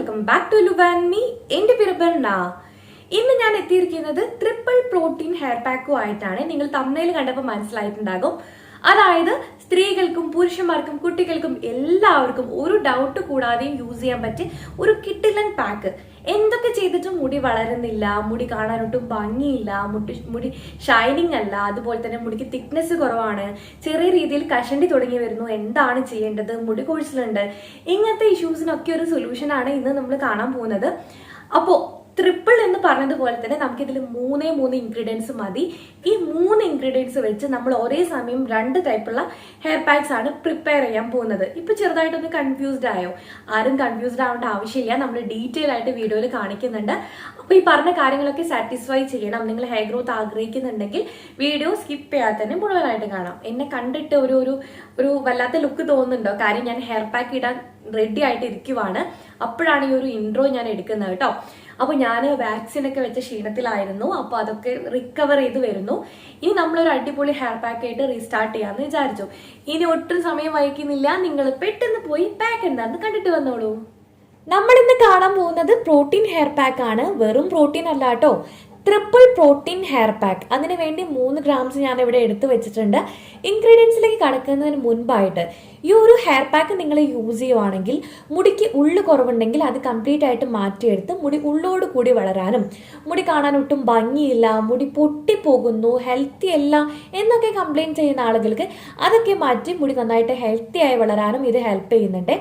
Welcome back to Luba and me. എന്റെ പേര് burner. ഇന്ന് ഞാൻ എത്തിയിരിക്കുന്നത് ട്രിപ്പിൾ പ്രോട്ടീൻ ഹെയർ പാക്കുമായിട്ടാണ്. നിങ്ങൾ തമ്മിൽ കണ്ടപ്പോൾ മനസ്സിലായിട്ടുണ്ടാകും. അതായത് സ്ത്രീകൾക്കും പുരുഷന്മാർക്കും കുട്ടികൾക്കും എല്ലാവർക്കും ഒരു ഡൗട്ട് കൂടാതെയും യൂസ് ചെയ്യാൻ പറ്റിയ ഒരു കിട്ടിലൻ പാക്ക്. എന്തൊക്കെ ചെയ്തിട്ടും മുടി വളരുന്നില്ല, മുടി കാണാനൊട്ടും ഭംഗിയില്ല, മുടി ഷൈനിങ് അല്ല, അതുപോലെ തന്നെ മുടിക്ക് തിക്നെസ് കുറവാണ്, ചെറിയ രീതിയിൽ കഷണ്ടി തുടങ്ങി വരുന്നു, എന്താണ് ചെയ്യേണ്ടത്, മുടി കൊഴിച്ചിലുണ്ട്, ഇങ്ങനത്തെ ഇഷ്യൂസിനൊക്കെ ഒരു സൊല്യൂഷനാണ് ഇന്ന് നമ്മൾ കാണാൻ പോകുന്നത്. അപ്പോൾ ട്രിപ്പിൾ എന്ന് പറഞ്ഞതുപോലെ തന്നെ നമുക്കിതിൽ മൂന്ന് ഇൻഗ്രീഡിയൻസ് മതി. ഈ 3 ഇൻഗ്രീഡിയൻസ് വെച്ച് നമ്മൾ ഒരേ സമയം 2 ടൈപ്പുള്ള ഹെയർ പാക്സ് ആണ് പ്രിപ്പയർ ചെയ്യാൻ പോകുന്നത്. ഇപ്പൊ ചെറുതായിട്ടൊന്ന് കൺഫ്യൂസ്ഡ് ആയോ? ആരും കൺഫ്യൂസ്ഡ് ആവേണ്ട ആവശ്യമില്ല, നമ്മൾ ഡീറ്റെയിൽ ആയിട്ട് വീഡിയോയിൽ കാണിക്കുന്നുണ്ട്. അപ്പൊ ഈ പറഞ്ഞ കാര്യങ്ങളൊക്കെ സാറ്റിസ്ഫൈ ചെയ്യണം. നിങ്ങൾ ഹെയർ ഗ്രോത്ത് ആഗ്രഹിക്കുന്നുണ്ടെങ്കിൽ വീഡിയോ സ്കിപ്പ് ചെയ്യാതെ തന്നെ മുഴുവനായിട്ട് കാണാം. എന്നെ കണ്ടിട്ട് ഒരു വല്ലാത്ത ലുക്ക് തോന്നുന്നുണ്ടോ? കാര്യം ഞാൻ ഹെയർ പാക്ക് ഇടാൻ റെഡി ആയിട്ട് ഇരിക്കുവാണ്. അപ്പോഴാണ് ഈ ഒരു ഇൻട്രോ ഞാൻ എടുക്കുന്നത് കേട്ടോ. അപ്പൊ ഞാൻ വാക്സിനൊക്കെ വെച്ച ക്ഷീണത്തിലായിരുന്നു. അപ്പൊ അതൊക്കെ റിക്കവർ ചെയ്ത് വരുന്നു. ഇനി നമ്മളൊരു അടിപൊളി ഹെയർ പാക്ക് ആയിട്ട് റീസ്റ്റാർട്ട് ചെയ്യാന്ന് വിചാരിച്ചു. ഇനി ഒട്ടും സമയം വഹിക്കുന്നില്ല, നിങ്ങൾ പെട്ടെന്ന് പോയി പാക്ക് എന്താന്ന് കണ്ടിട്ട് വന്നോളൂ. നമ്മൾ ഇന്ന് കാണാൻ പോകുന്നത് പ്രോട്ടീൻ ഹെയർ പാക്ക് ആണ്. വെറും പ്രോട്ടീൻ അല്ല കേട്ടോ, ട്രിപ്പിൾ പ്രോട്ടീൻ ഹെയർ പാക്ക്. അതിന് വേണ്ടി 3 ഗ്രാംസ് ഞാൻ ഇവിടെ എടുത്തു വെച്ചിട്ടുണ്ട്. ഇൻഗ്രീഡിയൻസിലേക്ക് കടക്കുന്നതിന് മുൻപായിട്ട് ഈ ഒരു ഹെയർ പാക്ക് നിങ്ങൾ യൂസ് ചെയ്യുവാണെങ്കിൽ മുടിക്ക് ഉള്ളു കുറവുണ്ടെങ്കിൽ അത് കംപ്ലീറ്റ് ആയിട്ട് മാറ്റിയെടുത്ത് മുടി ഉള്ളോട് കൂടി വളരാനും, മുടി കാണാൻ ഒട്ടും ഭംഗിയില്ല, മുടി പൊട്ടിപ്പോകുന്നു, ഹെൽത്തി അല്ല എന്നൊക്കെ കംപ്ലൈൻറ്റ് ചെയ്യുന്ന ആളുകൾക്ക് അതൊക്കെ മാറ്റി മുടി നന്നായിട്ട് ഹെൽത്തി ആയി വളരാനും ഇത് ഹെൽപ്പ് ചെയ്യുന്നുണ്ട്.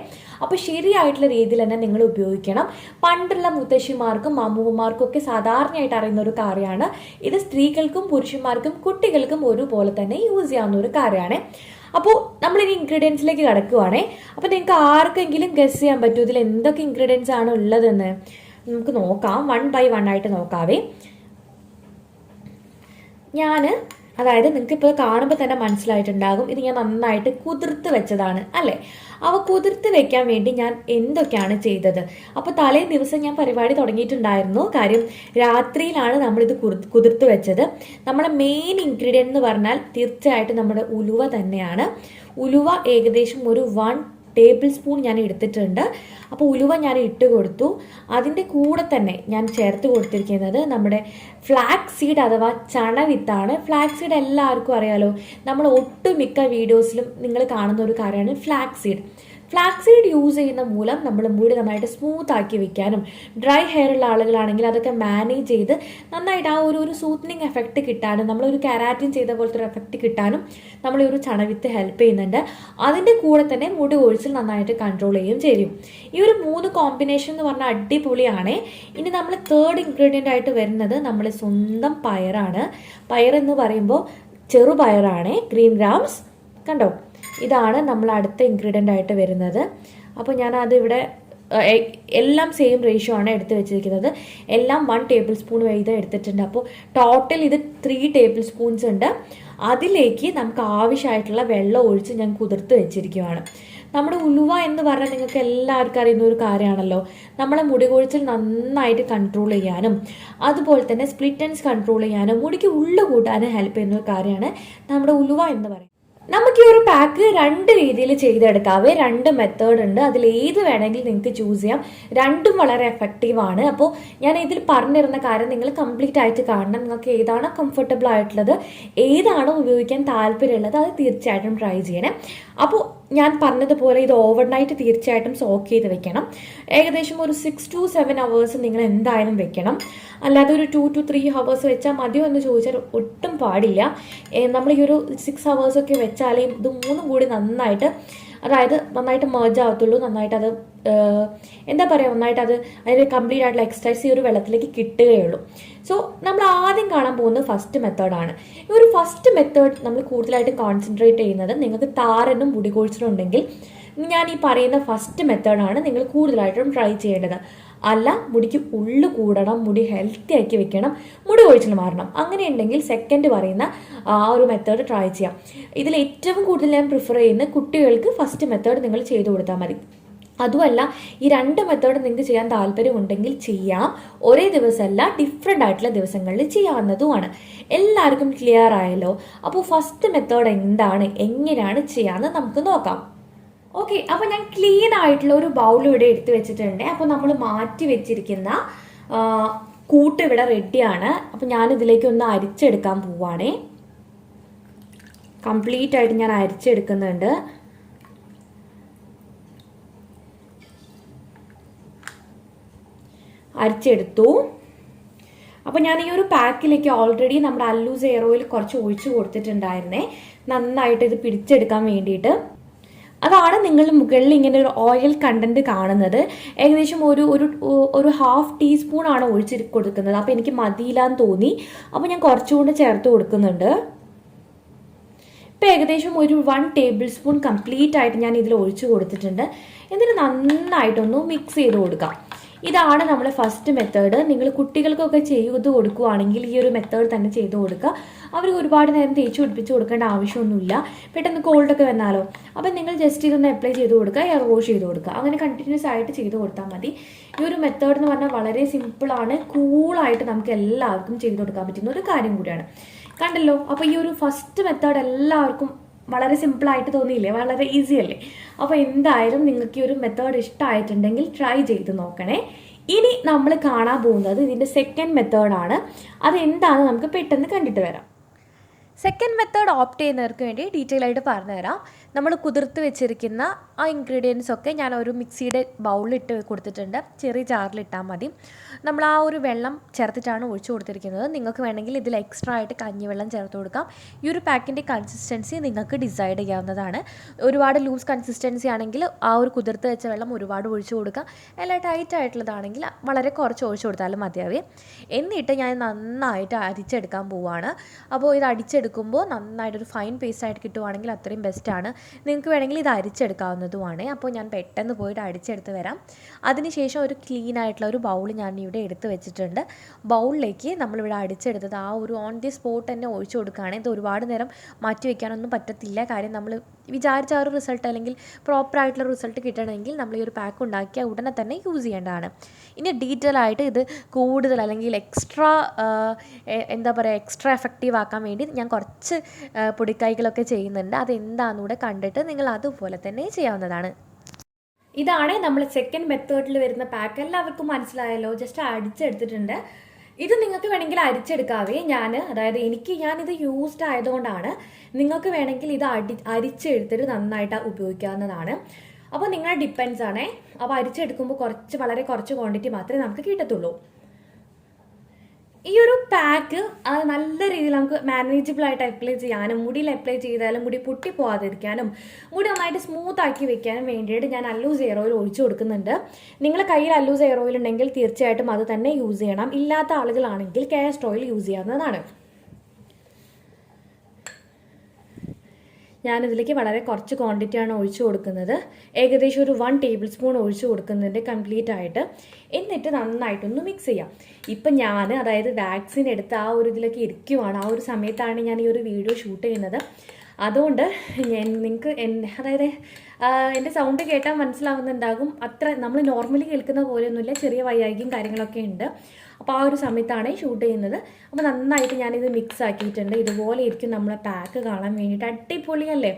അപ്പോൾ ശരിയായിട്ടുള്ള രീതിയിൽ തന്നെ നിങ്ങൾ ഉപയോഗിക്കണം. പണ്ടുള്ള മുത്തശ്ശിമാർക്കും അമ്മൂമ്മമാർക്കും ഒക്കെ സാധാരണയായിട്ട് അറിയുന്ന ഒരു കാര്യമാണ് ഇത്. സ്ത്രീകൾക്കും പുരുഷന്മാർക്കും കുട്ടികൾക്കും ഒരുപോലെ തന്നെ യൂസ് ചെയ്യാവുന്ന ഒരു കാര്യമാണ്. അപ്പോൾ നമ്മളിനി ഇൻഗ്രീഡിയൻസിലേക്ക് കടക്കുവാണേ. അപ്പോൾ നിങ്ങൾക്ക് ആർക്കെങ്കിലും ഗസ് ചെയ്യാൻ പറ്റുമോ ഇതിൽ എന്തൊക്കെ ഇൻഗ്രീഡിയൻസ് ആണ് ഉള്ളതെന്ന്? നമുക്ക് നോക്കാം, 1 by 1 ആയിട്ട് നോക്കാവേ. അതായത് നിങ്ങൾക്ക് ഇപ്പോൾ കാണുമ്പോൾ തന്നെ മനസ്സിലായിട്ടുണ്ടാകും ഇത് ഞാൻ നന്നായിട്ട് കുതിർത്ത് വെച്ചതാണ് അല്ലേ. അവ കുതിർത്ത് വെക്കാൻ വേണ്ടി ഞാൻ എന്തൊക്കെയാണ് ചെയ്തത്? അപ്പോൾ തലേ ദിവസം ഞാൻ പരിപാടി തുടങ്ങിയിട്ടുണ്ടായിരുന്നു. കാര്യം രാത്രിയിലാണ് നമ്മളിത് കുതിർത്ത് വെച്ചത്. നമ്മളെ മെയിൻ ഇൻഗ്രീഡിയൻ്റ് എന്ന് പറഞ്ഞാൽ തീർച്ചയായിട്ടും നമ്മുടെ ഉലുവ തന്നെയാണ്. ഉലുവ ഏകദേശം ഒരു 1 ടേബിൾ സ്പൂൺ ഞാൻ എടുത്തിട്ടുണ്ട്. അപ്പോൾ ഉലുവ ഞാൻ ഇട്ട് കൊടുത്തു. അതിൻ്റെ കൂടെ തന്നെ ഞാൻ ചേർത്ത് കൊടുത്തിരിക്കുന്നത് നമ്മുടെ ഫ്ലാക്സ് സീഡ് അഥവാ ചണവിത്താണ്. ഫ്ലാക്സ് സീഡ് എല്ലാവർക്കും അറിയാലോ, നമ്മൾ ഒട്ടുമിക്ക വീഡിയോസിലും നിങ്ങൾ കാണുന്ന ഒരു കാര്യമാണ് flax seed. Flax seed use ചെയ്യുന്ന മൂലം നമ്മൾ മുടി നന്നായിട്ട് സ്മൂത്ത് ആക്കി വെക്കാനും, ഡ്രൈ ഹെയർ ഉള്ള ആളുകളാണെങ്കിൽ അതൊക്കെ മാനേജ് ചെയ്ത് നന്നായിട്ട് ആ ഒരു സൂത്തനിങ് എഫക്റ്റ് കിട്ടാനും, നമ്മളൊരു കെരാറ്റിൻ ചെയ്ത പോലത്തെ ഒരു എഫക്റ്റ് കിട്ടാനും നമ്മൾ ഈ ഒരു ചണവിത്ത് ഹെൽപ്പ് ചെയ്യുന്നുണ്ട്. അതിൻ്റെ കൂടെ തന്നെ മുടി കൊഴിച്ചിൽ നന്നായിട്ട് കൺട്രോൾ ചെയ്യും. ഈ ഒരു 3 കോമ്പിനേഷൻ എന്ന് പറഞ്ഞാൽ അടിപൊളിയാണ്. ഇനി നമ്മൾ 3rd ഇൻഗ്രീഡിയൻ്റ് ആയിട്ട് വരുന്നത് നമ്മുടെ സ്വന്തം പയറാണ്. പയറെന്ന് പറയുമ്പോൾ ചെറുപയറാണ്, ഗ്രീൻ ഗ്രാംസ് കണ്ടോ. ഇതാണ് നമ്മൾ അടുത്ത ഇൻഗ്രീഡിയൻ്റ് ആയിട്ട് വരുന്നത്. അപ്പോൾ ഞാൻ അതിവിടെ എല്ലാം സെയിം റേഷ്യോ ആണ് എടുത്ത് വെച്ചിരിക്കുന്നത്. എല്ലാം 1 ടേബിൾ സ്പൂൺ വീതം എടുത്തിട്ടുണ്ട്. അപ്പോൾ ടോട്ടൽ ഇത് 3 ടേബിൾ സ്പൂൺസ് ഉണ്ട്. അതിലേക്ക് നമുക്ക് ആവശ്യമായിട്ടുള്ള വെള്ളം ഒഴിച്ച് ഞാൻ കുതിർത്ത് വെച്ചിരിക്കുകയാണ്. നമ്മുടെ ഉലുവ എന്ന് പറഞ്ഞാൽ നിങ്ങൾക്ക് എല്ലാവർക്കും അറിയുന്ന ഒരു കാര്യമാണല്ലോ. നമ്മളെ മുടി കൊഴിച്ചിൽ നന്നായിട്ട് കൺട്രോൾ ചെയ്യാനും അതുപോലെ തന്നെ സ്പ്ലിറ്റ് എൻഡ്സ് കൺട്രോൾ ചെയ്യാനും മുടിക്ക് ഉള്ളു കൂട്ടാനും ഹെൽപ്പ് ചെയ്യുന്ന ഒരു കാര്യമാണ് നമ്മുടെ ഉലുവ എന്ന് പറയുന്നത്. നമുക്ക് ഈ ഒരു പാക്ക് 2 രീതിയിൽ ചെയ്തെടുക്കാവേ. 2 മെത്തേഡ് ഉണ്ട്. അതിൽ ഏത് വേണമെങ്കിൽ നിങ്ങൾക്ക് ചൂസ് ചെയ്യാം. രണ്ടും വളരെ എഫക്റ്റീവ് ആണ്. അപ്പോൾ ഞാൻ ഇതിൽ പറഞ്ഞിരുന്ന കാര്യം നിങ്ങൾ കംപ്ലീറ്റ് ആയിട്ട് കാണണം. നിങ്ങൾക്ക് ഏതാണോ കംഫർട്ടബിൾ ആയിട്ടുള്ളത്, ഏതാണോ ഉപയോഗിക്കാൻ താല്പര്യമുള്ളത്, അത് തീർച്ചയായിട്ടും ട്രൈ ചെയ്യണേ. അപ്പോൾ ഞാൻ പറഞ്ഞതുപോലെ ഇത് ഓവർനൈറ്റ് തീർച്ചയായിട്ടും സോക്ക് ചെയ്ത് വെക്കണം. ഏകദേശം ഒരു 6 to 7 hours നിങ്ങൾ എന്തായാലും വെക്കണം. അല്ലാതെ ഒരു 2 to 3 hours വെച്ചാൽ മതിയോ എന്ന് ചോദിച്ചാൽ ഒട്ടും പാടില്ല. നമ്മൾ ഈ ഒരു 6 hours ഒക്കെ വെച്ചാലേ ഇത് 3 കൂടി നന്നായിട്ട് മെർജ് ആവത്തുള്ളൂ. നന്നായിട്ട് അത് എന്താ പറയുക, നന്നായിട്ട് അതിന് കംപ്ലീറ്റ് ആയിട്ടുള്ള എക്സസൈസ് ഈ ഒരു വെള്ളത്തിലേക്ക് കിട്ടുകയുള്ളൂ. സോ നമ്മൾ ആദ്യം കാണാൻ പോകുന്നത് ഫസ്റ്റ് മെത്തേഡാണ്. ഈ ഒരു ഫസ്റ്റ് മെത്തേഡ് നമ്മൾ കൂടുതലായിട്ടും കോൺസെൻട്രേറ്റ് ചെയ്യുന്നത് നിങ്ങൾക്ക് താരനും മുടി കൊഴിച്ചിലും ഉണ്ടെങ്കിൽ ഞാൻ ഈ പറയുന്ന ഫസ്റ്റ് മെത്തേഡാണ് നിങ്ങൾ കൂടുതലായിട്ടും ട്രൈ ചെയ്യേണ്ടത്. അല്ല, മുടിക്ക് ഉള്ളു കൂടണം, മുടി ഹെൽത്തി ആക്കി വെക്കണം, മുടി കൊഴിച്ചിൽ മാറണം, അങ്ങനെയുണ്ടെങ്കിൽ സെക്കൻഡ് പറയുന്ന ആ ഒരു മെത്തേഡ് ട്രൈ ചെയ്യാം. ഇതിൽ ഏറ്റവും കൂടുതൽ ഞാൻ പ്രിഫർ ചെയ്യുന്ന കുട്ടികൾക്ക് ഫസ്റ്റ് മെത്തേഡ് നിങ്ങൾ ചെയ്തു കൊടുത്താൽ മതി. അതുമല്ല, ഈ 2 മെത്തേഡ് നിങ്ങൾക്ക് ചെയ്യാൻ താല്പര്യമുണ്ടെങ്കിൽ ചെയ്യാം. ഒരേ ദിവസമല്ല, ഡിഫറെൻ്റ് ആയിട്ടുള്ള ദിവസങ്ങളിൽ ചെയ്യാവുന്നതുമാണ്. എല്ലാവർക്കും ക്ലിയർ ആയല്ലോ. അപ്പോൾ ഫസ്റ്റ് മെത്തേഡ് എന്താണ്, എങ്ങനെയാണ് ചെയ്യാമെന്ന് നമുക്ക് നോക്കാം. ഓക്കെ, അപ്പോൾ ഞാൻ ക്ലീൻ ആയിട്ടുള്ള ഒരു ബൗൾ ഇവിടെ എടുത്ത് വെച്ചിട്ടുണ്ട്. അപ്പോൾ നമ്മൾ മാറ്റി വെച്ചിരിക്കുന്ന കൂട്ട് ഇവിടെ റെഡിയാണ്. അപ്പോൾ ഞാനിതിലേക്ക് ഒന്ന് അരിച്ചെടുക്കാൻ പോവാണേ. കംപ്ലീറ്റ് ആയിട്ട് ഞാൻ അരിച്ചെടുക്കുന്നുണ്ട്. അരിച്ചെടുത്തു. അപ്പോൾ ഞാൻ ഈ ഒരു പാക്കിലേക്ക് ഓൾറെഡി നമ്മുടെ അല്ലൂസ് ഹെയർ ഓയിൽ കുറച്ച് ഒഴിച്ച് കൊടുത്തിട്ടുണ്ടായിരുന്നേ, നന്നായിട്ട് ഇത് പിടിച്ചെടുക്കാൻ വേണ്ടിയിട്ട്. അതാണ് നിങ്ങൾ മുകളിൽ ഇങ്ങനെ ഒരു ഓയിൽ കണ്ടന്റ് കാണുന്നത്. ഏകദേശം ഒരു ഹാഫ് ടീസ്പൂൺ ആണ് ഒഴിച്ച് കൊടുക്കുന്നത്. അപ്പോൾ എനിക്ക് മതിയില്ലാന്ന് തോന്നി, അപ്പോൾ ഞാൻ കുറച്ചുകൂടെ ചേർത്ത് കൊടുക്കുന്നുണ്ട്. ഇപ്പോൾ ഏകദേശം ഒരു 1 ടേബിൾ സ്പൂൺ കംപ്ലീറ്റ് ആയിട്ട് ഞാൻ ഇതിൽ ഒഴിച്ച് കൊടുത്തിട്ടുണ്ട്. എന്നിട്ട് നന്നായിട്ടൊന്ന് മിക്സ് ചെയ്ത് കൊടുക്കാം. ഇതാണ് നമ്മുടെ ഫസ്റ്റ് മെത്തേഡ്. നിങ്ങൾ കുട്ടികൾക്കൊക്കെ ചെയ്ത് കൊടുക്കുകയാണെങ്കിൽ ഈ ഒരു മെത്തേഡ് തന്നെ ചെയ്ത് കൊടുക്കുക. അവർ ഒരുപാട് നേരം തേച്ച് പിടിപ്പിച്ച് കൊടുക്കേണ്ട ആവശ്യമൊന്നുമില്ല. പെട്ടെന്ന് കോൾഡൊക്കെ വന്നാലോ, അപ്പം നിങ്ങൾ ജസ്റ്റ് ഇതൊന്ന് അപ്ലൈ ചെയ്ത് കൊടുക്കുക, ഹെയർ വാഷ് ചെയ്ത് കൊടുക്കുക. അങ്ങനെ കണ്ടിന്യൂസ് ആയിട്ട് ചെയ്ത് കൊടുത്താൽ മതി. ഈ ഒരു മെത്തേഡ് എന്ന് പറഞ്ഞാൽ വളരെ സിമ്പിളാണ്, കൂളായിട്ട് നമുക്ക് എല്ലാവർക്കും ചെയ്ത് കൊടുക്കാൻ പറ്റുന്ന ഒരു കാര്യം കൂടിയാണ്. കണ്ടല്ലോ, അപ്പോൾ ഈ ഒരു ഫസ്റ്റ് മെത്തേഡ് എല്ലാവർക്കും വളരെ സിമ്പിളായിട്ട് തോന്നിയില്ലേ, വളരെ ഈസി അല്ലേ? അപ്പോൾ എന്തായാലും നിങ്ങൾക്ക് ഈ ഒരു മെത്തേഡ് ഇഷ്ടമായിട്ടുണ്ടെങ്കിൽ ട്രൈ ചെയ്ത് നോക്കണേ. ഇനി നമ്മൾ കാണാൻ പോകുന്നത് ഇതിൻ്റെ സെക്കൻഡ് മെത്തേഡാണ്. അതെന്താണെന്ന് നമുക്ക് പെട്ടെന്ന് കണ്ടിട്ട് വരാം. സെക്കൻഡ് മെത്തേഡ് ഓപ്റ്റ് ചെയ്യുന്നവർക്ക് വേണ്ടി ഡീറ്റെയിൽ ആയിട്ട് പറഞ്ഞുതരാം. നമ്മൾ കുതിർത്ത് വെച്ചിരിക്കുന്ന ആ ഇൻഗ്രീഡിയൻസ് ഒക്കെ ഞാൻ ഒരു മിക്സിയുടെ ബൗളിലിട്ട് കൊടുത്തിട്ടുണ്ട്. ചെറിയ ജാറിലിട്ടാൽ മതി. നമ്മൾ ആ ഒരു വെള്ളം ചേർത്തിട്ടാണ് ഒഴിച്ചു കൊടുത്തിരിക്കുന്നത്. നിങ്ങൾക്ക് വേണമെങ്കിൽ ഇതിൽ എക്സ്ട്രാ ആയിട്ട് കഞ്ഞിവെള്ളം ചേർത്ത് കൊടുക്കാം. ഈ ഒരു പാക്കിൻ്റെ കൺസിസ്റ്റൻസി നിങ്ങൾക്ക് ഡിസൈഡ് ചെയ്യാവുന്നതാണ്. ഒരുപാട് ലൂസ് കൺസിസ്റ്റൻസി ആണെങ്കിൽ ആ ഒരു കുതിർത്ത് വെച്ച വെള്ളം ഒരുപാട് ഒഴിച്ചു കൊടുക്കാം. എല്ലാം ടൈറ്റ് ആയിട്ടുള്ളതാണെങ്കിൽ വളരെ കുറച്ച് ഒഴിച്ചു കൊടുത്താലും മതിയാവേ. എന്നിട്ട് ഞാൻ നന്നായിട്ട് അരിച്ചെടുക്കാൻ പോവുകയാണ്. അപ്പോൾ ഇത് അടിച്ചെടുക്കുമ്പോൾ നന്നായിട്ടൊരു ഫൈൻ പേസ്റ്റ് ആയിട്ട് കിട്ടുവാണെങ്കിൽ അത്രയും ബെസ്റ്റാണ്. നിങ്ങൾക്ക് വേണമെങ്കിൽ ഇത് അരിച്ചെടുക്കാവുന്നതുമാണ്. അപ്പോൾ ഞാൻ പെട്ടെന്ന് പോയിട്ട് അടിച്ചെടുത്ത് വരാം. അതിനുശേഷം ഒരു ക്ലീൻ ആയിട്ടുള്ള ഒരു ബൗൾ ഞാൻ ഇവിടെ എടുത്ത് വെച്ചിട്ടുണ്ട്. ബൗളിലേക്ക് നമ്മളിവിടെ അടിച്ചെടുത്തത് ആ ഒരു ഓൺ ദി സ്പോട്ട് തന്നെ ഒഴിച്ചു കൊടുക്കുകയാണെങ്കിൽ ഇത് ഒരുപാട് നേരം മാറ്റി വയ്ക്കാനൊന്നും പറ്റത്തില്ല. കാര്യം നമ്മൾ വിചാരിച്ച ആ ഒരു റിസൾട്ട് അല്ലെങ്കിൽ പ്രോപ്പറായിട്ടുള്ള റിസൾട്ട് കിട്ടണമെങ്കിൽ നമ്മൾ ഈ ഒരു പാക്ക് ഉണ്ടാക്കിയ ഉടനെ തന്നെ യൂസ് ചെയ്യേണ്ടതാണ്. ഇനി ഡീറ്റെയിൽ ആയിട്ട് ഇത് കൂടുതൽ അല്ലെങ്കിൽ എക്സ്ട്രാ എക്സ്ട്രാ എഫക്റ്റീവ് ആക്കാൻ വേണ്ടി ഞാൻ കുറച്ച് പൊടിക്കൈകളൊക്കെ ചെയ്യുന്നുണ്ട്. അതെന്താണെന്നൂടെ കണ്ടിട്ട് നിങ്ങൾ അതുപോലെ തന്നെ ചെയ്യാവുന്നതാണ്. ഇതാണ് നമ്മൾ സെക്കൻഡ് മെത്തേഡിൽ വരുന്ന പാക്ക്. എല്ലാവർക്കും മനസ്സിലായല്ലോ, ജസ്റ്റ് അടിച്ചെടുത്തിട്ടുണ്ട്. ഇത് നിങ്ങൾക്ക് വേണമെങ്കിൽ അരിച്ചെടുക്കാവേ. ഞാനിത് യൂസ്ഡ് ആയതുകൊണ്ടാണ്. നിങ്ങൾക്ക് വേണമെങ്കിൽ ഇത് അരിച്ചെടുത്തിട്ട് നന്നായിട്ട് ഉപയോഗിക്കാവുന്നതാണ്. അപ്പോൾ നിങ്ങളുടെ ഡിപ്പെൻസ് ആണേ. അപ്പോൾ അരിച്ചെടുക്കുമ്പോൾ വളരെ കുറച്ച് ക്വാണ്ടിറ്റി മാത്രമേ നമുക്ക് കിട്ടത്തുള്ളൂ. ഈ ഒരു പാക്ക് നല്ല രീതിയിൽ നമുക്ക് മാനേജബിൾ ആയിട്ട് അപ്ലൈ ചെയ്യാനും മുടിയിൽ അപ്ലൈ ചെയ്താലും മുടി പൊട്ടിപ്പോവാതിരിക്കാനും മുടി നന്നായിട്ട് സ്മൂത്ത് ആക്കി വെക്കാനും വേണ്ടിയിട്ട് ഞാൻ അല്ലൂസ് ഹെയർ ഓയിൽ ഒഴിച്ചു കൊടുക്കുന്നുണ്ട്. നിങ്ങളുടെ കയ്യിൽ അല്ലൂസ് ഹെയർ ഓയിൽ ഉണ്ടെങ്കിൽ തീർച്ചയായിട്ടും അത് തന്നെ യൂസ് ചെയ്യണം. ഇല്ലാത്ത ആളുകളാണെങ്കിൽ കാസ്റ്റർ ഓയിൽ യൂസ് ചെയ്യാവുന്നതാണ്. ഞാനിതിലേക്ക് വളരെ കുറച്ച് ക്വാണ്ടിറ്റിയാണ് ഒഴിച്ചു കൊടുക്കുന്നത്. ഏകദേശം ഒരു 1 ടേബിൾ സ്പൂൺ ഒഴിച്ചു കൊടുക്കുന്നുണ്ട് കംപ്ലീറ്റ് ആയിട്ട്. എന്നിട്ട് നന്നായിട്ടൊന്ന് മിക്സ് ചെയ്യാം. ഇപ്പം ഞാൻ വാക്സിൻ എടുത്ത് ആ ഒരു ഇതിലേക്ക് ഇരിക്കുവാണ്. ആ ഒരു സമയത്താണ് ഞാൻ ഈ ഒരു വീഡിയോ ഷൂട്ട് ചെയ്യുന്നത്. അതുകൊണ്ട് നിങ്ങൾക്ക് എൻ്റെ സൗണ്ട് കേട്ടാൽ മനസ്സിലാവുന്നുണ്ടാകും. അത്ര നമ്മൾ നോർമലി കേൾക്കുന്ന പോലെയൊന്നുമില്ല, ചെറിയ വയ്യായികയും കാര്യങ്ങളൊക്കെ ഉണ്ട്. അപ്പോൾ ആ ഒരു സമയത്താണ് ഷൂട്ട് ചെയ്യുന്നത്. അപ്പോൾ നന്നായിട്ട് ഞാനിത് മിക്സ് ആക്കിയിട്ടുണ്ട്. ഇതുപോലെ ഇരിക്കും നമ്മളെ പാക്ക് കാണാൻ വേണ്ടിയിട്ട്. അടിപൊളിയല്ലേ?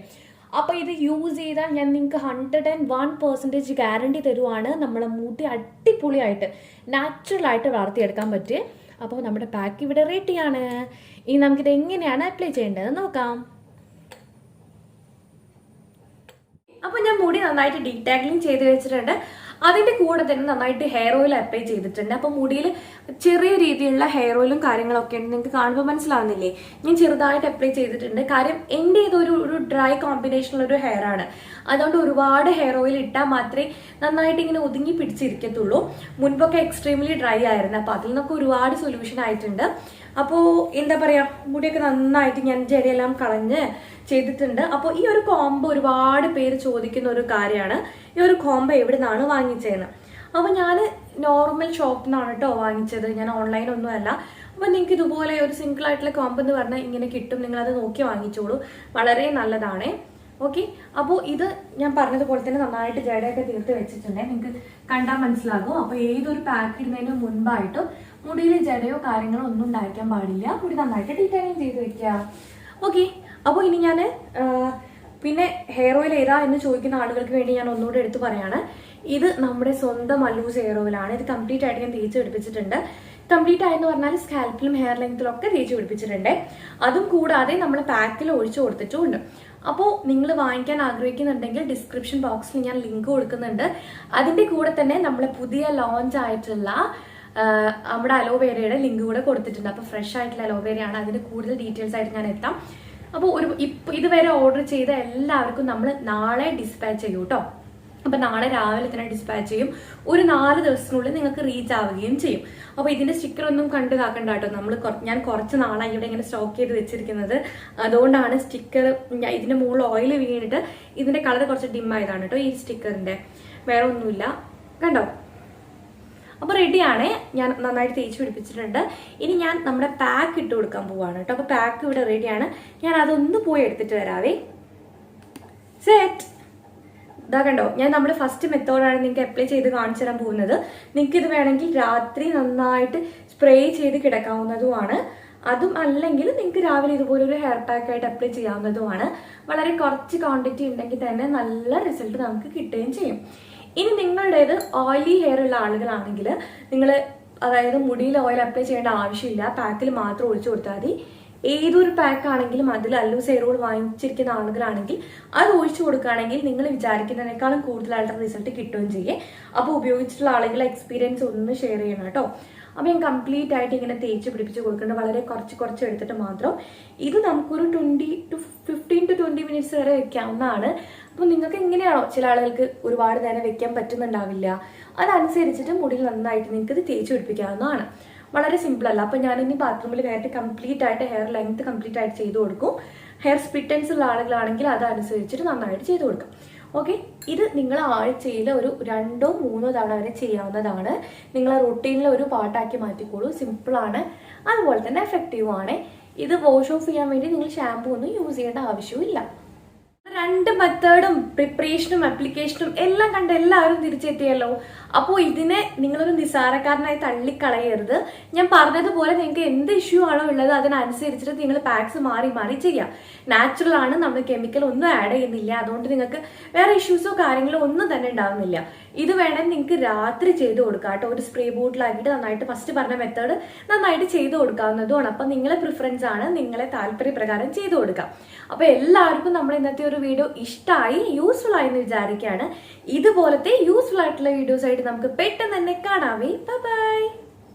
അപ്പോൾ ഇത് യൂസ് ചെയ്താൽ ഞാൻ നിങ്ങൾക്ക് 101% ഗ്യാരണ്ടി തരുവാണ്. നമ്മളെ മുടി അടിപൊളിയായിട്ട് നാച്ചുറലായിട്ട് വളർത്തിയെടുക്കാൻ പറ്റും. അപ്പോൾ നമ്മുടെ പാക്ക് ഇവിടെ റെഡിയാണ്. ഇനി നമുക്കിത് എങ്ങനെയാണ് അപ്ലൈ ചെയ്യേണ്ടതെന്ന് നോക്കാം. അപ്പോൾ ഞാൻ മുടി നന്നായിട്ട് ഡീടാഗ്ലിംഗ് ചെയ്ത് വെച്ചിട്ടുണ്ട്. അതിൻ്റെ കൂടെ തന്നെ നന്നായിട്ട് ഹെയർ ഓയിൽ അപ്ലൈ ചെയ്തിട്ടുണ്ട്. അപ്പോൾ മുടിയിൽ ചെറിയ രീതിയിലുള്ള ഹെയർ ഓയിലും കാര്യങ്ങളൊക്കെ ഉണ്ട്. നിങ്ങൾക്ക് കാണുമ്പോൾ മനസ്സിലാവുന്നില്ലേ? ഞാൻ ചെറുതായിട്ട് അപ്ലൈ ചെയ്തിട്ടുണ്ട്. കാര്യം എൻ്റെ ഇതൊരു ഡ്രൈ കോമ്പിനേഷനുള്ളൊരു ഹെയർ ആണ്. അതുകൊണ്ട് ഒരുപാട് ഹെയർ ഓയിൽ ഇട്ടാൽ മാത്രമേ നന്നായിട്ട് ഇങ്ങനെ ഒതുങ്ങി പിടിച്ചിരിക്കത്തുള്ളൂ. മുൻപൊക്കെ എക്സ്ട്രീംലി ഡ്രൈ ആയിരുന്നു. അപ്പോൾ അതിൽ നിന്നൊക്കെ ഒരുപാട് സൊല്യൂഷൻ ആയിട്ടുണ്ട്. അപ്പോൾ മുടിയൊക്കെ നന്നായിട്ട് ഞാൻ ജടയെല്ലാം കളഞ്ഞ് ചെയ്തിട്ടുണ്ട്. അപ്പോൾ ഈ ഒരു കോംബോ ഒരുപാട് പേര് ചോദിക്കുന്ന ഒരു കാര്യമാണ്. ഈ ഒരു കോംബോ എവിടെ നിന്നാണ് വാങ്ങിച്ചതെന്ന്. അപ്പോൾ ഞാൻ നോർമൽ ഷോപ്പിൽ നിന്നാണ് കേട്ടോ വാങ്ങിച്ചത്. ഞാൻ ഓൺലൈനൊന്നും അല്ല. അപ്പോൾ നിങ്ങൾക്ക് ഇതുപോലെ ഒരു സിംഗിൾ ആയിട്ടുള്ള കോംബോ എന്ന് പറഞ്ഞാൽ ഇങ്ങനെ കിട്ടും. നിങ്ങളത് നോക്കി വാങ്ങിച്ചോളൂ. വളരെ നല്ലതാണ്. ഓക്കെ, അപ്പോൾ ഇത് ഞാൻ പറഞ്ഞതുപോലെ തന്നെ നന്നായിട്ട് ജടയൊക്കെ തീർത്ത് വെച്ചിട്ടുണ്ട്. നിങ്ങൾക്ക് കണ്ടാൽ മനസ്സിലാകും. അപ്പോൾ ഏതൊരു പാക്ക് ഇടുന്നതിന് മുൻപായിട്ടും മുടിയിൽ ജടയോ കാര്യങ്ങളോ ഒന്നും ഉണ്ടായിരിക്കാൻ പാടില്ല. മുടി നന്നായിട്ട് ഡീറ്റെയിലിംഗ് ചെയ്ത് വെക്കുക. ഓക്കെ, അപ്പോൾ ഇനി ഞാൻ പിന്നെ ഹെയർ ഓയിൽ ഏതാ എന്ന് ചോദിക്കുന്ന ആളുകൾക്ക് വേണ്ടി ഞാൻ ഒന്നുകൂടെ എടുത്തു പറയാണ്, ഇത് നമ്മുടെ സ്വന്തം അല്ലൂസ് ഹെയർ ഓയിലാണ്. ഇത് കംപ്ലീറ്റ് ആയിട്ട് ഞാൻ തേച്ച് പിടിപ്പിച്ചിട്ടുണ്ട്. കംപ്ലീറ്റ് ആയെന്ന് പറഞ്ഞാൽ സ്കാൽപ്പിലും ഹെയർ ലെങ്ത്തിലും ഒക്കെ തേച്ച് പിടിപ്പിച്ചിട്ടുണ്ട്. അതും കൂടാതെ നമ്മൾ പാക്കിൽ ഒഴിച്ചു കൊടുത്തിട്ടുമുണ്ട്. അപ്പോൾ നിങ്ങൾ വാങ്ങിക്കാൻ ആഗ്രഹിക്കുന്നുണ്ടെങ്കിൽ ഡിസ്ക്രിപ്ഷൻ ബോക്സിൽ ഞാൻ ലിങ്ക് കൊടുക്കുന്നുണ്ട്. അതിൻ്റെ കൂടെ തന്നെ നമ്മൾ പുതിയ ലോഞ്ച് ആയിട്ടുള്ള നമ്മുടെ അലോവേരയുടെ ലിങ്ക് കൂടെ കൊടുത്തിട്ടുണ്ട്. അപ്പോൾ ഫ്രഷ് ആയിട്ടുള്ള അലോവേരയാണ്. അതിന് കൂടുതൽ ഡീറ്റെയിൽസ് ആയിട്ട് ഞാൻ എത്താം. അപ്പോൾ ഇതുവരെ ഓർഡർ ചെയ്ത എല്ലാവർക്കും നമ്മൾ നാളെ ഡിസ്പാച്ച് ചെയ്യും കേട്ടോ. അപ്പം നാളെ രാവിലെ തന്നെ ഡിസ്പാച്ച് ചെയ്യും. ഒരു 4 ദിവസത്തിനുള്ളിൽ നിങ്ങൾക്ക് റീച്ച് ആവുകയും ചെയ്യും. അപ്പോൾ ഇതിന്റെ സ്റ്റിക്കർ ഒന്നും കണ്ടു കാക്കണ്ട കേട്ടോ. ഞാൻ കുറച്ച് നാളായി ഇവിടെ ഇങ്ങനെ സ്റ്റോക്ക് ചെയ്ത് വെച്ചിരിക്കുന്നത്. അതുകൊണ്ടാണ് സ്റ്റിക്കർ ഇതിന്റെ മുകളിൽ ഓയിൽ വീണിട്ട് ഇതിന്റെ കളർ കുറച്ച് ഡിം ആയതാണ് കേട്ടോ ഈ സ്റ്റിക്കറിന്റെ. വേറെ ഒന്നുമില്ല, കണ്ടോ. അപ്പോൾ റെഡിയാണ്. ഞാൻ നന്നായിട്ട് തേച്ച് പിടിപ്പിച്ചിട്ടുണ്ട്. ഇനി ഞാൻ നമ്മുടെ പാക്ക് ഇട്ട് കൊടുക്കാൻ പോവാണ് കേട്ടോ. അപ്പോൾ പാക്ക് ഇവിടെ റെഡിയാണ്. ഞാൻ അതൊന്ന് പോയി എടുത്തിട്ട് വരാവേ. സെറ്റ്. ഇതാ കണ്ടോ, ഞാൻ നമ്മുടെ ഫസ്റ്റ് മെത്തേഡാണ് നിങ്ങൾക്ക് അപ്ലൈ ചെയ്ത് കാണിച്ചു തരാൻ പോകുന്നത്. നിങ്ങൾക്ക് ഇത് വേണമെങ്കിൽ രാത്രി നന്നായിട്ട് സ്പ്രേ ചെയ്ത് കിടക്കാവുന്നതുമാണ്. അതും അല്ലെങ്കിൽ നിങ്ങൾക്ക് രാവിലെ ഇതുപോലെ ഒരു ഹെയർ പാക്ക് ആയിട്ട് അപ്ലൈ ചെയ്യാവുന്നതുമാണ്. വളരെ കുറച്ച് ക്വാണ്ടിറ്റി ഉണ്ടെങ്കിൽ തന്നെ നല്ല റിസൾട്ട് നമുക്ക് കിട്ടുകയും ചെയ്യും. ഇനി നിങ്ങളുടേത് ഓയിലി ഹെയർ ഉള്ള ആളുകളാണെങ്കിൽ നിങ്ങൾ അതായത് മുടിയിൽ ഓയിൽ അപ്ലൈ ചെയ്യേണ്ട ആവശ്യമില്ല, പാക്കിൽ മാത്രം ഒഴിച്ചു കൊടുത്താൽ മതി. ഏതൊരു പാക്ക് ആണെങ്കിലും അതിൽ അല്ലൂസ് ഹെയർ ഓയിൽ വാങ്ങിച്ചിരിക്കുന്ന ആളുകളാണെങ്കിൽ അത് ഒഴിച്ചു കൊടുക്കുകയാണെങ്കിൽ നിങ്ങൾ വിചാരിക്കുന്നതിനേക്കാളും കൂടുതലായിട്ട് റിസൾട്ട് കിട്ടുകയും ചെയ്യേ. അപ്പോൾ ഉപയോഗിച്ചിട്ടുള്ള ആളുകളെ എക്സ്പീരിയൻസ് ഒന്ന് ഷെയർ ചെയ്യണം കേട്ടോ. അപ്പോൾ ഞാൻ കംപ്ലീറ്റ് ആയിട്ട് ഇങ്ങനെ തേച്ച് പിടിപ്പിച്ച് കൊടുക്കേണ്ടത് വളരെ കുറച്ച് എടുത്തിട്ട് മാത്രം. ഇത് നമുക്കൊരു 15 to 20 മിനിറ്റ്സ് വരെ വെക്കാവുന്നതാണ്. അപ്പോൾ നിങ്ങൾക്ക് എങ്ങനെയാണോ, ചില ആളുകൾക്ക് ഒരുപാട് നേരം വെക്കാൻ പറ്റുന്നുണ്ടാവില്ല, അതനുസരിച്ചിട്ട് മുടിയിൽ നന്നായിട്ട് നിങ്ങൾക്ക് ഇത് തേച്ച് പിടിപ്പിക്കാവുന്നതാണ്. വളരെ സിമ്പിൾ അല്ല. അപ്പോൾ ഞാനിനി ബാത്റൂമിൽ കയറിയിട്ട് കംപ്ലീറ്റ് ആയിട്ട് ഹെയർ ലെങ്ത് കംപ്ലീറ്റ് ആയിട്ട് ചെയ്ത് കൊടുക്കും. ഹെയർ സ്പ്ലിറ്റൻസ് ഉള്ള ആളുകളാണെങ്കിൽ അതനുസരിച്ചിട്ട് നന്നായിട്ട് ചെയ്ത് കൊടുക്കും. ഓക്കെ, ഇത് നിങ്ങൾ ആഴ്ചയിൽ ഒരു 2 or 3 തവണ വരെ ചെയ്യാവുന്നതാണ്. നിങ്ങൾ റൊട്ടീനിൽ ഒരു പാർട്ടാക്കി മാറ്റിക്കോളൂ. സിമ്പിളാണ്, അതുപോലെ തന്നെ എഫക്റ്റീവ് ആണ്. ഇത് വാഷ് ഓഫ് ചെയ്യാൻ വേണ്ടി നിങ്ങൾ ഷാമ്പൂ ഒന്നും യൂസ് ചെയ്യേണ്ട ആവശ്യമില്ല. 2 മെത്തേഡും പ്രിപ്പറേഷനും ആപ്ലിക്കേഷനും എല്ലാം കണ്ട് എല്ലാവരും തിരിച്ചെത്തിയല്ലോ. അപ്പോൾ ഇതിനെ നിങ്ങളൊരു നിസ്സാരക്കാരനായി തള്ളിക്കളയരുത്. ഞാൻ പറഞ്ഞതുപോലെ നിങ്ങൾക്ക് എന്ത് ഇഷ്യൂ ആണോ ഉള്ളത് അതിനനുസരിച്ചിട്ട് നിങ്ങൾ പാക്സ് മാറി മാറി ചെയ്യാം. നാച്ചുറൽ ആണ്, നമ്മൾ കെമിക്കൽ ഒന്നും ആഡ് ചെയ്യുന്നില്ല. അതുകൊണ്ട് നിങ്ങൾക്ക് വേറെ ഇഷ്യൂസോ കാര്യങ്ങളോ ഒന്നും തന്നെ ഉണ്ടാവുന്നില്ല. ഇത് വേണമെങ്കിൽ നിങ്ങൾക്ക് രാത്രി ചെയ്ത് കൊടുക്കാം കേട്ടോ. ഒരു സ്പ്രേ ബോട്ടിലാക്കിയിട്ട് നന്നായിട്ട് ഫസ്റ്റ് പറഞ്ഞ മെത്തേഡ് നന്നായിട്ട് ചെയ്ത് കൊടുക്കാവുന്നതുമാണ്. അപ്പം നിങ്ങളെ പ്രിഫറൻസ് ആണ്, നിങ്ങളെ താല്പര്യപ്രകാരം ചെയ്ത് കൊടുക്കാം. അപ്പോൾ എല്ലാവർക്കും നമ്മുടെ ഇന്നത്തെ ഒരു വീഡിയോ ഇഷ്ടമായി, യൂസ്ഫുൾ ആയി എന്ന് വിചാരിക്കുകയാണ്. ഇതുപോലത്തെ യൂസ്ഫുൾ ആയിട്ടുള്ള വീഡിയോസ് ആയിട്ട് നമുക്ക് പെട്ടെന്ന് തന്നെ കാണാവേ. Bye bye.